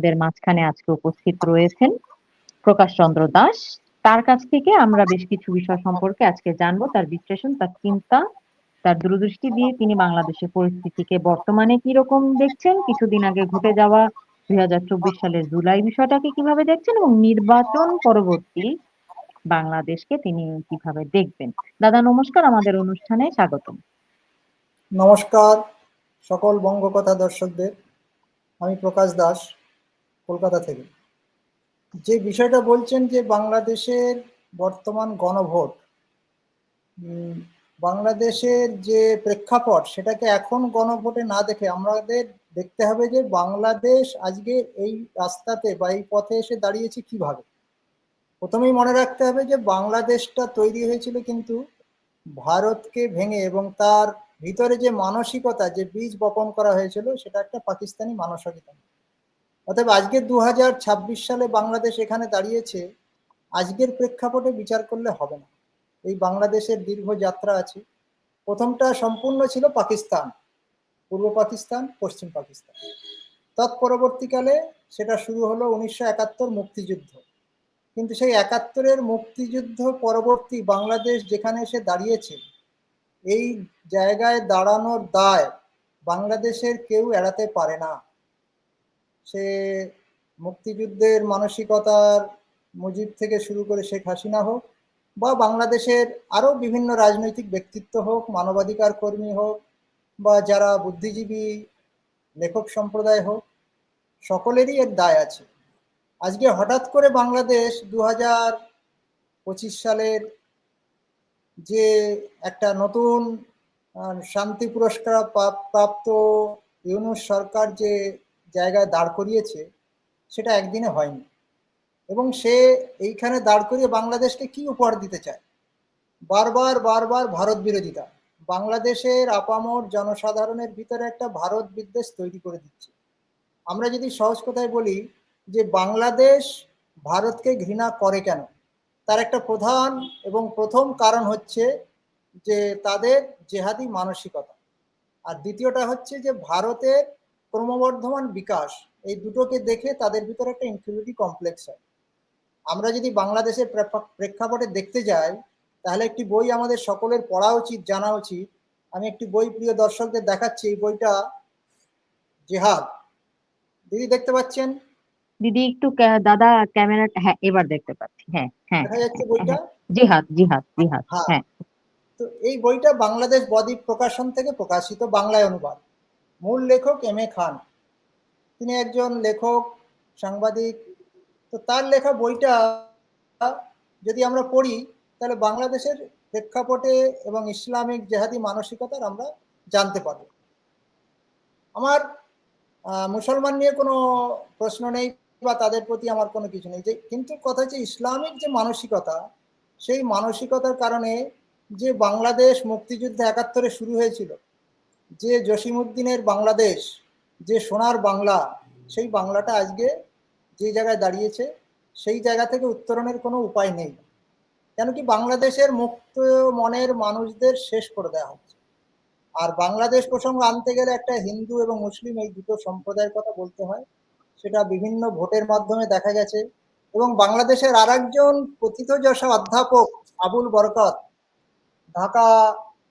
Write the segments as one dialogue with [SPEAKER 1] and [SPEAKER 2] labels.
[SPEAKER 1] আমাদের মাঝখানে আজকে উপস্থিত রয়েছেন প্রকাশ চন্দ্র দাস। তার কাছ থেকে আমরা বেশ কিছু বিষয় সম্পর্কে আজকে জানবো, তার বিশ্লেষণ, তার চিন্তা, তার দূরদৃষ্টি দিয়ে তিনি বাংলাদেশের পরিস্থিতিকে বর্তমানে কি রকম দেখছেন, কিছুদিন আগে ঘটে যাওয়া 2024 সালের জুলাই বিষয়টাকে কিভাবে দেখছেন এবং নির্বাচন পরবর্তী বাংলাদেশকে তিনি কিভাবে দেখবেন। দাদা নমস্কার, আমাদের অনুষ্ঠানে স্বাগতম।
[SPEAKER 2] নমস্কার সকল বঙ্গকথা দর্শকদের। আমি প্রকাশ দাস, কলকাতা থেকে। যে বিষয়টা বলছেন যে বাংলাদেশের বর্তমান গণভোট, বাংলাদেশের যে প্রেক্ষাপট সেটাকে এখন গণভোটে না দেখে আমাদের দেখতে হবে যে বাংলাদেশ আজকে এই রাস্তাতে বা এই পথে এসে দাঁড়িয়েছে কিভাবে। প্রথমেই মনে রাখতে হবে যে বাংলাদেশটা তৈরি হয়েছিল কিন্তু ভারতকে ভেঙে, এবং তার ভিতরে যে মানসিকতা, যে বীজ বপন করা হয়েছিল সেটা একটা পাকিস্তানি মানসিকতা। অতএব আজকে 2026 সালে বাংলাদেশ এখানে দাঁড়িয়েছে, আজকের প্রেক্ষাপটে বিচার করলে হবে না। এই বাংলাদেশের দীর্ঘ যাত্রা আছে। প্রথমটা সম্পূর্ণ ছিল পাকিস্তান, পূর্ব পাকিস্তান, পশ্চিম পাকিস্তান। তৎপরবর্তীকালে সেটা শুরু হলো 1971 মুক্তিযুদ্ধ। কিন্তু সেই 71-এর মুক্তিযুদ্ধ পরবর্তী বাংলাদেশ যেখানে এসে দাঁড়িয়েছে, এই জায়গায় দাঁড়ানোর দায় বাংলাদেশের কেউ এড়াতে পারে না। সে মুক্তিযুদ্ধের মানসিকতার মুজিব থেকে শুরু করে শেখ হাসিনা হোক, বা বাংলাদেশের আরও বিভিন্ন রাজনৈতিক ব্যক্তিত্ব হোক, মানবাধিকার কর্মী হোক, বা যারা বুদ্ধিজীবী লেখক সম্প্রদায় হোক, সকলেরই এর দায় আছে। আজকে হঠাৎ করে বাংলাদেশ 2025 সালের যে একটা নতুন শান্তি পুরস্কার প্রাপ্ত ইউনূস সরকার যে জায়গায় দাঁড় করিয়েছে, সেটা একদিনে হয়নি। এবং সে এইখানে দাঁড় করিয়ে বাংলাদেশকে কি উপহার দিতে চায়? বারবার বারবার ভারত বিরোধিতা। বাংলাদেশের আপামর জনসাধারণের ভিতরে একটা ভারত বিদ্বেষ তৈরি করে দিচ্ছে। আমরা যদি সহজ কথায় বলি যে বাংলাদেশ ভারতকে ঘৃণা করে কেন, তার একটা প্রধান এবং প্রথম কারণ হচ্ছে যে তাদের জেহাদি মানসিকতা, আর দ্বিতীয়টা হচ্ছে যে ভারতের ক্রমবর্ধমান বিকাশ। এই দুটোকে দেখে তাদের ভিতরে একটা ইনফিরিয়রিটি কমপ্লেক্স হয়। আমরা যদি বাংলাদেশের প্রেক্ষাপটে দেখতে যাই, তাহলে একটি বই আমাদের সকলের পড়া উচিত, জানা উচিত। আমি একটি বই প্রিয় দর্শকদের দেখাচ্ছি। এই বইটা জেহাদ। দিদি দেখতে পাচ্ছেন?
[SPEAKER 1] দিদি একটু দাদা ক্যামেরাটা, হ্যাঁ এবার দেখতে পাচ্ছি, হ্যাঁ হ্যাঁ
[SPEAKER 2] দেখা যাচ্ছে
[SPEAKER 1] হ্যাঁ
[SPEAKER 2] বইটা?
[SPEAKER 1] হ্যাঁ, জিহাদ জিহাদ জিহাদ,
[SPEAKER 2] হ্যাঁ।
[SPEAKER 1] হ্যাঁ।
[SPEAKER 2] তো এই বইটা বাংলাদেশ বদ্বীপ প্রকাশন থেকে প্রকাশিত, বাংলায় অনুবাদ। মূল লেখক M.A. খান। তিনি একজন লেখক, সাংবাদিক। তো তার লেখা বইটা যদি আমরা পড়ি, তাহলে বাংলাদেশের প্রেক্ষাপটে এবং ইসলামিক জেহাদি মানসিকতার আমরা জানতে পারব। আমার মুসলমান নিয়ে কোনো প্রশ্ন নেই বা তাদের প্রতি আমার কোনো কিছু নেই, যে কিন্তু কথা হচ্ছে ইসলামিক যে মানসিকতা, সেই মানসিকতার কারণে যে বাংলাদেশ মুক্তিযুদ্ধ 71-এ শুরু হয়েছিল, যে জসিমউদ্দিনের বাংলাদেশ, যে সোনার বাংলা, সেই বাংলাটা আজকে যে জায়গায় দাঁড়িয়েছে, সেই জায়গা থেকে উত্তরণের কোনো উপায় নেই। কেন কি বাংলাদেশের মুক্ত মনের মানুষদের শেষ করে দেওয়া হচ্ছে। আর বাংলাদেশ প্রসঙ্গ আনতে গেলে একটা হিন্দু এবং মুসলিম, এই দুটো সম্প্রদায়ের কথা বলতে হয়। সেটা বিভিন্ন ভোটের মাধ্যমে দেখা গেছে। এবং বাংলাদেশের আর একজন প্রথিতযশা অধ্যাপক আবুল বরকত, ঢাকা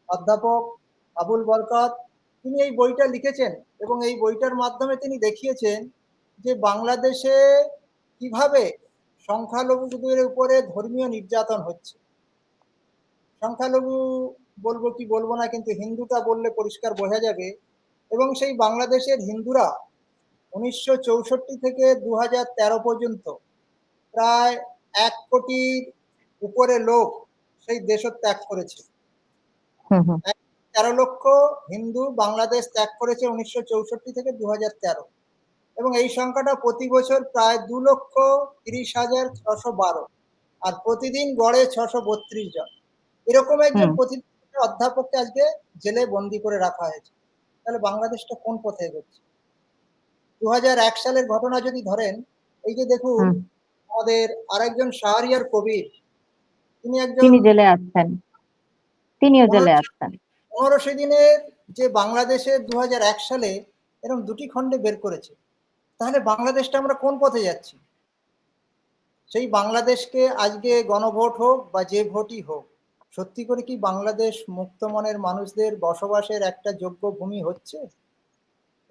[SPEAKER 2] অধ্যাপক আবুল বরকত, তিনি এই বইটা লিখেছেন এবং এই বইটার মাধ্যমে তিনি দেখিয়েছেন যে বাংলাদেশে কিভাবে সংখ্যালঘুদের উপরে ধর্মীয় নির্যাতন হচ্ছে। সংখ্যালঘু বলবো কি বলবো না, কিন্তু হিন্দুটা বললে পরিষ্কার বোঝা যাবে। এবং সেই বাংলাদেশের হিন্দুরা 1964 থেকে 2013 পর্যন্ত প্রায় 1 কোটির উপরে লোক সেই দেশ ত্যাগ করেছে। 13 লক্ষ হিন্দু বাংলাদেশ ত্যাগ করেছে 1964 থেকে 2013। এবং এই সংখ্যাটা প্রতি বছর প্রায় 2,30,612, আর প্রতিদিন গড়ে 632 জন। এরকম একজন অধ্যাপককে আজকে জেলে বন্দি করে রাখা হয়েছে। তাহলে বাংলাদেশটা কোন পথে এগোচ্ছে? 2001 সালের ঘটনা যদি ধরেন, এই যে দেখুন আমাদের আরেকজন শাহরিয়ার কবির,
[SPEAKER 1] তিনি জেলে আছেন, তিনিও জেলে আছেন।
[SPEAKER 2] 1500 দিনের যে বাংলাদেশের 2001 সালে এরকম 2টি খণ্ডে বের করেছে। তাহলে বাংলাদেশটা আমরা কোন পথে যাচ্ছি? সেই বাংলাদেশকে আজকে গণভোট হোক বা যে ভোটই হোক, সত্যি করে কি বাংলাদেশ মুক্ত মনের মানুষদের বসবাসের একটা যোগ্য ভূমি হচ্ছে?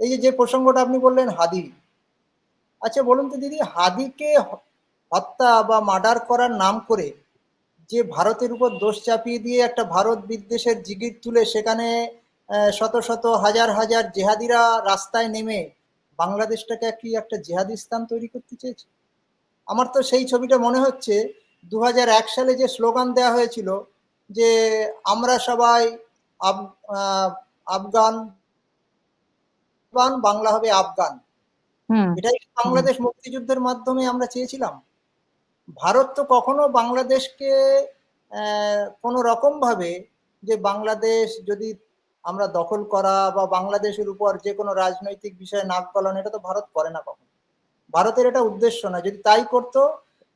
[SPEAKER 2] এই যে প্রসঙ্গটা আপনি বললেন হাদি, আচ্ছা বলুন তো দিদি, হাদিকে হত্যা বা মার্ডার করার নাম করে যে ভারতের উপর দোষ চাপিয়ে দিয়ে একটা ভারত বিদ্বেষের জিগির তুলে সেখানে শত শত হাজার হাজার জেহাদিরা রাস্তায় নেমে বাংলাদেশটাকে কি একটা জেহাদিস্তান তৈরি করতে চেয়েছে? আমার তো সেই ছবিটা মনে হচ্ছে 2001 সালে যে স্লোগান দেওয়া হয়েছিল যে আমরা সবাই আফগান, বাংলা হবে আফগান,
[SPEAKER 1] হুম
[SPEAKER 2] এটাই বাংলাদেশ মুক্তিযুদ্ধের মাধ্যমে আমরা চেয়েছিলাম। ভারত তো কখনো বাংলাদেশকে কোনো রকম ভাবে যে বাংলাদেশ যদি আমরা দখল করা বা বাংলাদেশের উপর যে কোনো রাজনৈতিক বিষয়ে নাক গলানো, এটা তো ভারত করে না কখনো। ভারতের এটা উদ্দেশ্য না। যদি তাই করতো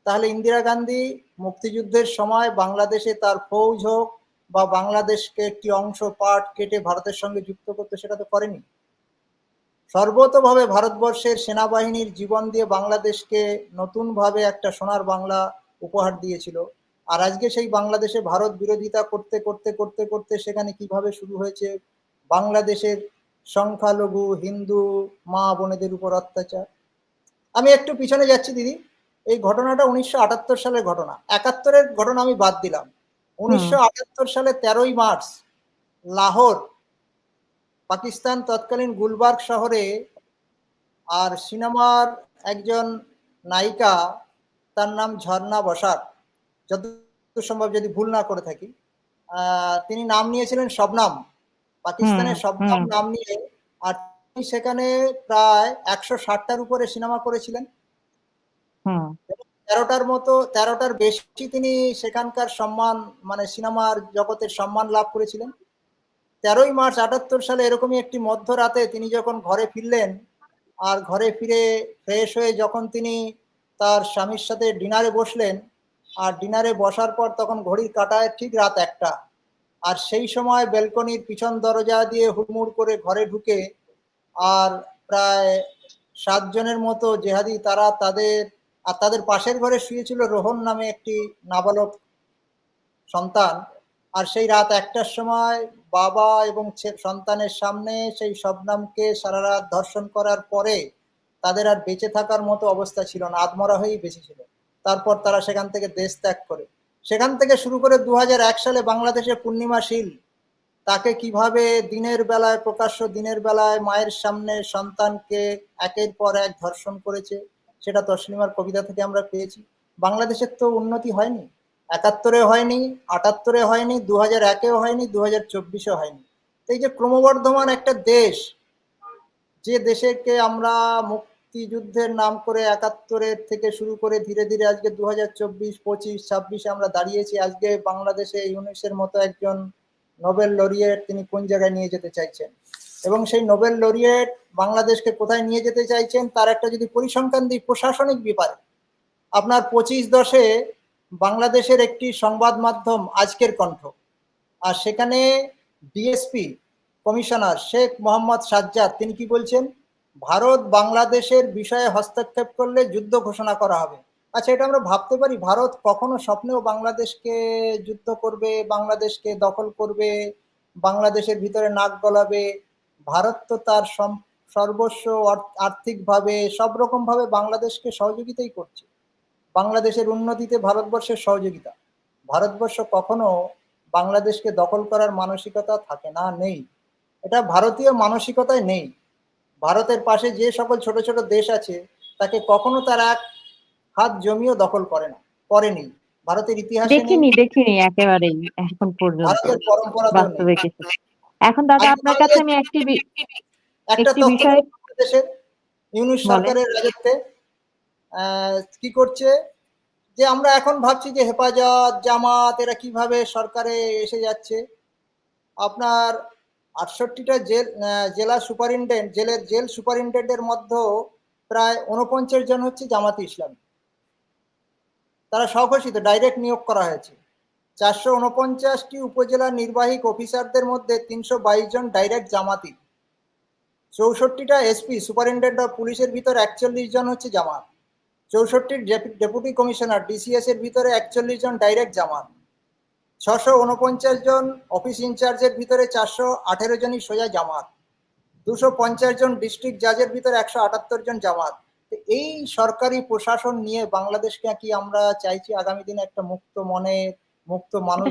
[SPEAKER 2] তাহলে ইন্দিরা গান্ধী মুক্তিযুদ্ধের সময় বাংলাদেশে তার ফৌজ হোক বা বাংলাদেশকে একটি অংশ পার্ট কেটে ভারতের সঙ্গে যুক্ত করতে, সেটা তো করেনি। সর্বতভাবে ভারতবর্ষের সেনাবাহিনীর জীবন দিয়ে বাংলাদেশকে নতুনভাবে একটা সোনার বাংলা উপহার দিয়েছিল। আর আজকে সেই বাংলাদেশে ভারত বিরোধিতা করতে করতে করতে করতে সেখানে কিভাবে শুরু হয়েছে বাংলাদেশের সংখ্যালঘু হিন্দু মা বোনেদের উপর অত্যাচার। আমি একটু পিছনে যাচ্ছি দিদি, এই ঘটনাটা 1978 সালের ঘটনা, 71-এর ঘটনা আমি বাদ দিলাম। 1978 সালে 13ই মার্চ লাহোর, পাকিস্তান তৎকালীন গুলবার্গ শহরে, আর সিনেমার একজন নায়িকা, তার নাম ঝর্ণা বসাক, যতদূর সম্ভব যদি ভুল না করে থাকি, তিনি নাম নিয়েছিলেন শবনাম, পাকিস্তানের শবনাম নাম নিয়ে। আর তিনি সেখানে প্রায় 160টার উপরে সিনেমা করেছিলেন। 13টার বেশি তিনি সেখানকার সম্মান, মানে সিনেমার জগতের সম্মান লাভ করেছিলেন। 13ই মার্চ 78 সালে এরকমই একটি মধ্যরাতে তিনি যখন ঘরে ফিরলেন, আর ঘরে ফিরে ফ্রেশ হয়ে যখন তিনি তার স্বামীর সাথে ডিনারে বসলেন, আর ডিনারে বসার পর তখন ঘড়ির কাঁটায় ঠিক রাত 1টা। আর সেই সময় ব্যালকনির পিছন দরজা দিয়ে হুড়মুড় করে ঘরে ঢুকে আর প্রায় 7 জনের মতো জেহাদি, তারা তাদের পাশের ঘরে শুয়েছিল রোহন নামে একটি নাবালক সন্তান। আর সেই রাত 1টার সময় বাবা এবং সন্তানের সামনে সেই শবনামকে সারা রাত ধর্ষণ করার পরে তাদের আর বেঁচে থাকার মতো অবস্থা ছিল না, আধমরা হয়েই বেঁচে ছিল। তারপর তারা সেখান থেকে দেশ ত্যাগ করে, সেখান থেকে শুরু করে 2001 সালে বাংলাদেশে পূর্ণিমা শীল, তাকে কিভাবে দিনের বেলায়, প্রকাশ্য দিনের বেলায় মায়ের সামনে সন্তানকে একের পর এক ধর্ষণ করেছে, সেটা তসলিমার কবিতা থেকে আমরা পেয়েছি। বাংলাদেশের তো উন্নতি হয়নি, 71-এ হয়নি, 78-এ হয়নি, 2001-এও হয়নি, 2024-এ হয়নি। এই যে ক্রমবর্ধমান একটা দেশ, যে দেশকে আমরা মুক্তিযুদ্ধের নাম করে 71-এর থেকে শুরু করে ধীরে ধীরে আজকে 2024, 25, 26-এ আমরা দাঁড়িয়েছি। আজকে বাংলাদেশে ইউনুসের মতো একজন নোবেল লরিয়েট, তিনি কোন জায়গায় নিয়ে যেতে চাইছেন, এবং সেই নোবেল লরিয়েট বাংলাদেশকে কোথায় নিয়ে যেতে চাইছেন তার একটা যদি পরিসংখ্যান দিই প্রশাসনিক ব্যাপারে, আপনার 25/10-এ বাংলাদেশের একটি সংবাদ মাধ্যম আজকের কণ্ঠ, আর সেখানে ডিএসপি কমিশনার শেখ মোহাম্মদ সাজ্জাদ, তিনি কি বলছেন, ভারত বাংলাদেশের বিষয়ে হস্তক্ষেপ করলে যুদ্ধ ঘোষণা করা হবে। আচ্ছা, এটা আমরা ভাবতে পারি ভারত কখনো স্বপ্নেও বাংলাদেশকে যুদ্ধ করবে, বাংলাদেশকে দখল করবে, বাংলাদেশের ভিতরে নাক গলাবে? ভারত তো তার সর্বস্ব আর্থিকভাবে সব রকম ভাবে বাংলাদেশকে সহযোগিতাই করছে। বাংলাদেশের উন্নতিতে ভারতবর্ষের সহযোগিতা। ভারতবর্ষ কখনো বাংলাদেশকে দখল করার মানসিকতা থাকে না, নেই, এটা ভারতীয় মানসিকতায় নেই। ভারতের পাশে যে সকল ছোট ছোট দেশ আছে তাকে কখনো তারা এক হাত জমিও দখল করে না, করেনি, ভারতের ইতিহাসে নেই,
[SPEAKER 1] দেখিনি একেবারেই এখন পর্যন্ত
[SPEAKER 2] ভারতের পরম্পরাতেও নেই।
[SPEAKER 1] বাস্তবে কিছু। এখন দাদা আপনার কাছে আমি
[SPEAKER 2] একটা
[SPEAKER 1] একটি
[SPEAKER 2] তথ্য
[SPEAKER 1] বিষয়
[SPEAKER 2] দেশের ইউনুস
[SPEAKER 1] বলেন।
[SPEAKER 2] সরকারের রাজত্বে কি করছে, যে আমরা এখন ভাবছি যে হেফাজত জামাত এরা কিভাবে সরকারে এসে যাচ্ছে। আপনার 68টা জেলা সুপারিনটেন্ডেন্ট, জেল সুপারিনটেন্ডেন্টের মধ্যেও প্রায় 49 জন হচ্ছে জামাতি ইসলামী, তারা স্বঘোষিত ডাইরেক্ট নিয়োগ করা হয়েছে। 449টি উপজেলা নির্বাহী অফিসারদের মধ্যে 322 জন ডাইরেক্ট জামাতি। 64টা এসপি সুপারিনটেন্ডেন্ট অফ পুলিশের ভিতরে 41 জন হচ্ছে জামাত, 64 ডেপুটি কমিশনার ডিসিএস এর ভিতরে 41 জন ডাইরেক্ট জামাত, 649 জন অফিস ইনচার্জের ভিতরে 418 জনই সোজা জামাত, 250 জন ডিস্ট্রিক্ট জাজের ভিতরে 178 জন জামাত। এই সরকারি প্রশাসন নিয়ে বাংলাদেশকে কি আমরা চাইছি আগামী দিনে একটা মুক্ত মনে মুক্ত মানুষ